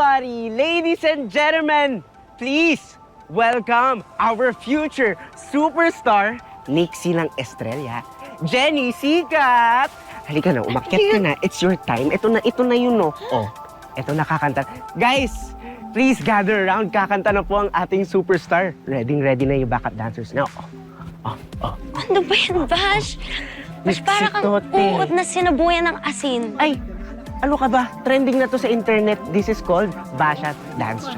Everybody, ladies and gentlemen, please welcome our future superstar, Nixie ng Estrella, Jenny Sikat! Halika na, umakyat ka na. It's your time. Ito na yun, no? Oh, ito nakakanta. Guys, please gather around. Kakanta na po ang ating superstar. Ready na yung backup dancers now. Ano ba yan, Bash? Bash, para kang uod na sinabuyan ng asin. Ay, ano ka ba? Trending na to sa internet. This is called Bashat Dance.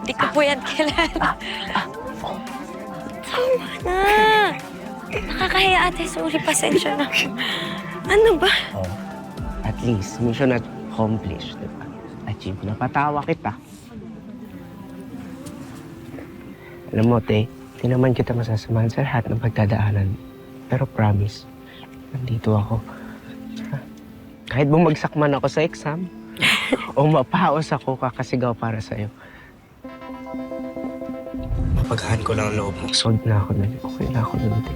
Di ko po yan kilala. Tama na. Nakakahiya, ate. Sorry, pasensya na. Ano ba? At least, mission accomplished, di ba? Achieve na patawa kita. Alam mo, te, di naman kita masasamahan sa lahat ng pagdadaanan. Pero promise, nandito ako. Kahit bumagsak man ako sa exam, o mapaos ako kakasigaw para sa'yo. Mapaghaan ko lang ang loob mo. Sold na ako na. Okay na ako nun, te.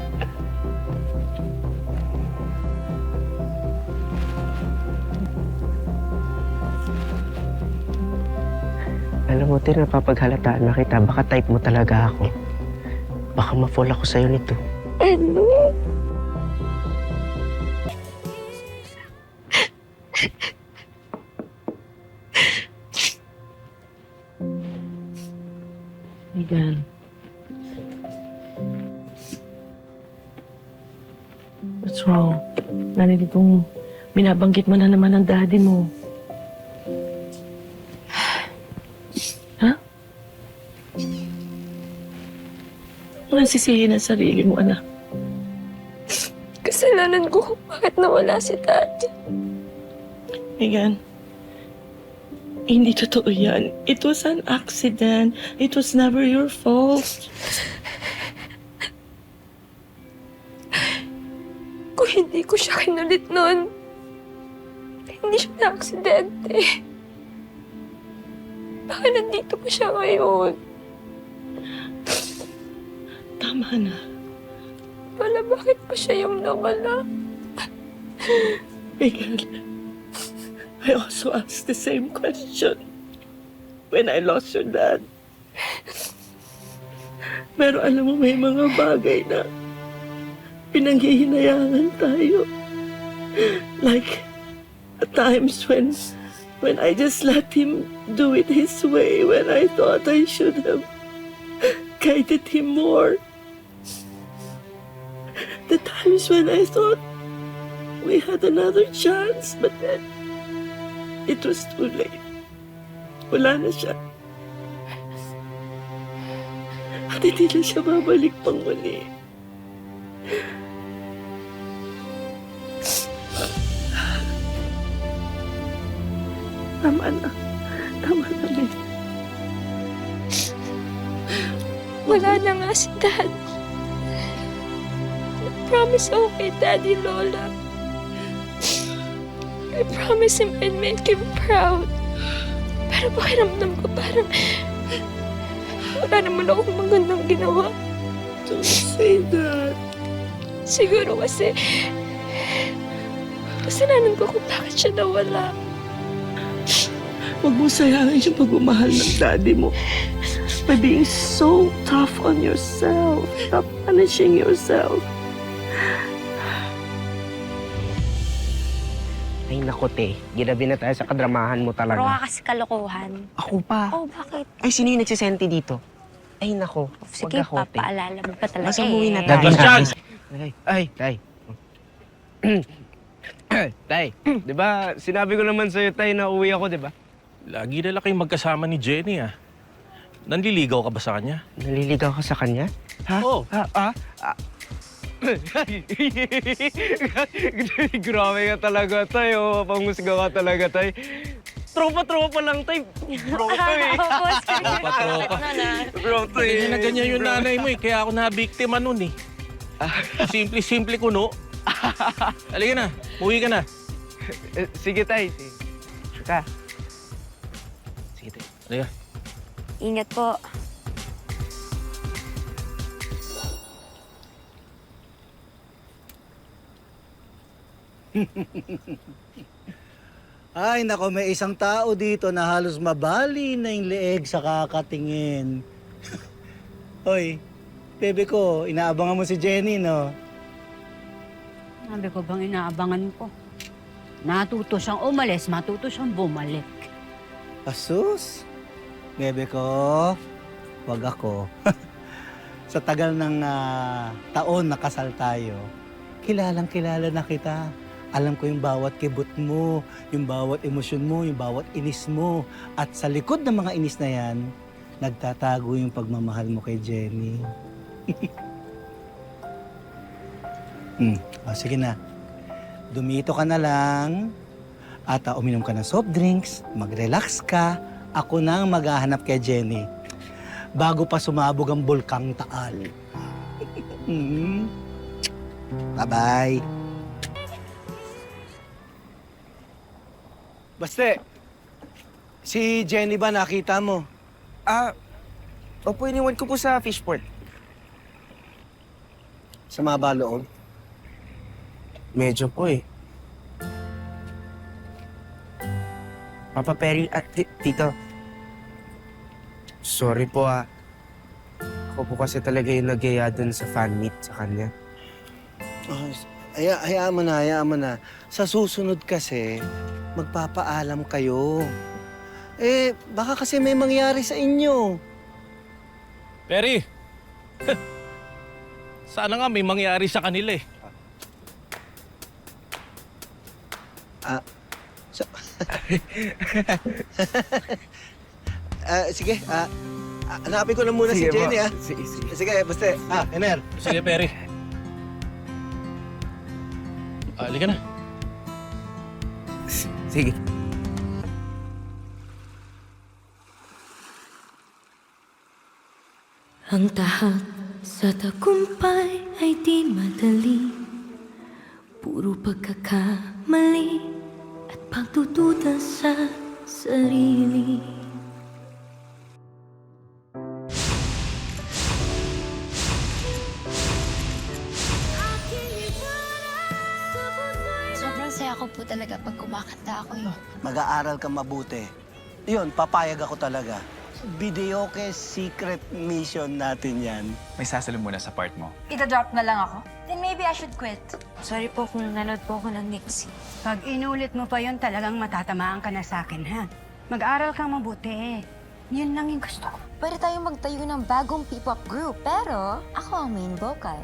Alam mo, te, napapaghalataan na kita. Baka type mo talaga ako. Baka ma-fall ako sa'yo nito. Ano? Megan. What's wrong? Narinig kong binabanggit mo na naman ang daddy mo. Ha? Walang sisihin ang sarili mo, anak. Kasalanan ko kung bakit nawala si Daddy. Megan, hindi totoo yan. It was an accident. It was never your fault. Kung hindi ko siya kinulit noon, hindi siya na-aksidente. Baka nandito pa siya ngayon. Tama na. Wala, bakit pa siya yung nawala? Megan, I also asked the same question when I lost your dad. Pero alam mo, may mga bagay na pinanghihinayangan tayo. Like, at times when I just let him do it his way, when I thought I should have guided him more. The times when I thought we had another chance, but then it was too late. Wala na siya. At hindi na siya babalik pang muli. Tama na. Tama na, Meg. Wala na nga si Dad. I-promise ako kay Daddy Lola. I promise him I'd make him proud. Pero pakiramdam ko parang wala naman akong magandang ginawa. Don't say that. Siguro kasi kasalanan ko kung bakit siya nawala. Huwag mo sayangin yung pagmamahal ng daddy mo. By being so tough on yourself. Stop punishing yourself. Ay, naku, te. Ginabi na tayo sa kadramahan mo Pero talaga. kasi kalokohan. Ako pa. Oh, bakit? Ay, sino yung nagsisenti dito? Ay, naku. Sige, Wag ako, te. papaalala mo pa talaga Nasa umuwi na eh. tayo. Bastian! Ay, tay. Tay, di ba sinabi ko naman sa'yo, tay, na uwi ako, di ba? Lagi na lang kayong magkasama ni Jenny, ah. Nanliligaw ka ba sa kanya? Naliligaw ka sa kanya? Ha? Oo. Grabe ka talaga, tay. Oh, pangusga ka talaga, tay. Tropa-tropa lang, tay. Bro to eh. Tropa-tropa. Bro to eh. Ganyan na ganyan yung nanay mo, eh. Kaya ako nabiktima nun, eh. Simple-simple kuno. Halika na. Uwi ka na. Sige, tay. Saka. Sige, tay. Halika. Ingat po. Ay, nako, may isang tao dito na halos mabali na yung leeg sa kakatingin. Hoy, bebe ko, inaabangan mo si Jenny, no? Sabi ko bang inaabangan ko? Natuto siyang umalis, matuto siyang bumalik. Asus, bebe ko, wag ako. Sa tagal ng taon na kasal tayo, kilalang kilala na kita. Alam ko yung bawat kibot mo, yung bawat emosyon mo, yung bawat inis mo. At sa likod ng mga inis na yan, nagtatago yung pagmamahal mo kay Jenny. Sige na. Dumito ka na lang at uminom ka ng soft drinks, mag-relax ka. Ako na ang maghahanap kay Jenny bago pa sumabog ang bulkang Taal. Bye-bye. Baste, si Jenny ba nakita mo? Opo, iniwan ko po sa fishport. Sama ba loob? Medyo po eh. Papa Perry at Tito. Sorry po ah. Ako po kasi talaga yung nagyaya dun sa fan meet sa kanya. Hayaan mo na. Sa susunod kasi, magpapaalam kayo. Baka kasi may mangyari sa inyo. Perry! Sana nga may mangyari sa kanila eh. Sige, hanapin ko na muna si Jenny, po. ah. Sige. Sige, basta. Ener. Sige, Perry. Halika na. Sige. Ang tahat sa tagumpay ay di madali. Puro pagkakamali at pagdududa sa sarili. Sobrang saya ko po talaga pag kumakanta ako yun. Mag-aaral ka mabuti. Yun, papayag ako talaga. Videoke secret mission natin yan. May sasalim muna sa part mo. Ita-drop na lang ako? Then maybe I should quit. Sorry po kung nanood po ako ng Nixie. Pag inulit mo pa yun, talagang matatamaan ka na sa akin, ha? Mag-aral kang mabuti. Yun lang yung gusto ko. Pwede tayong magtayo ng bagong P-pop group, pero ako ang main vocal.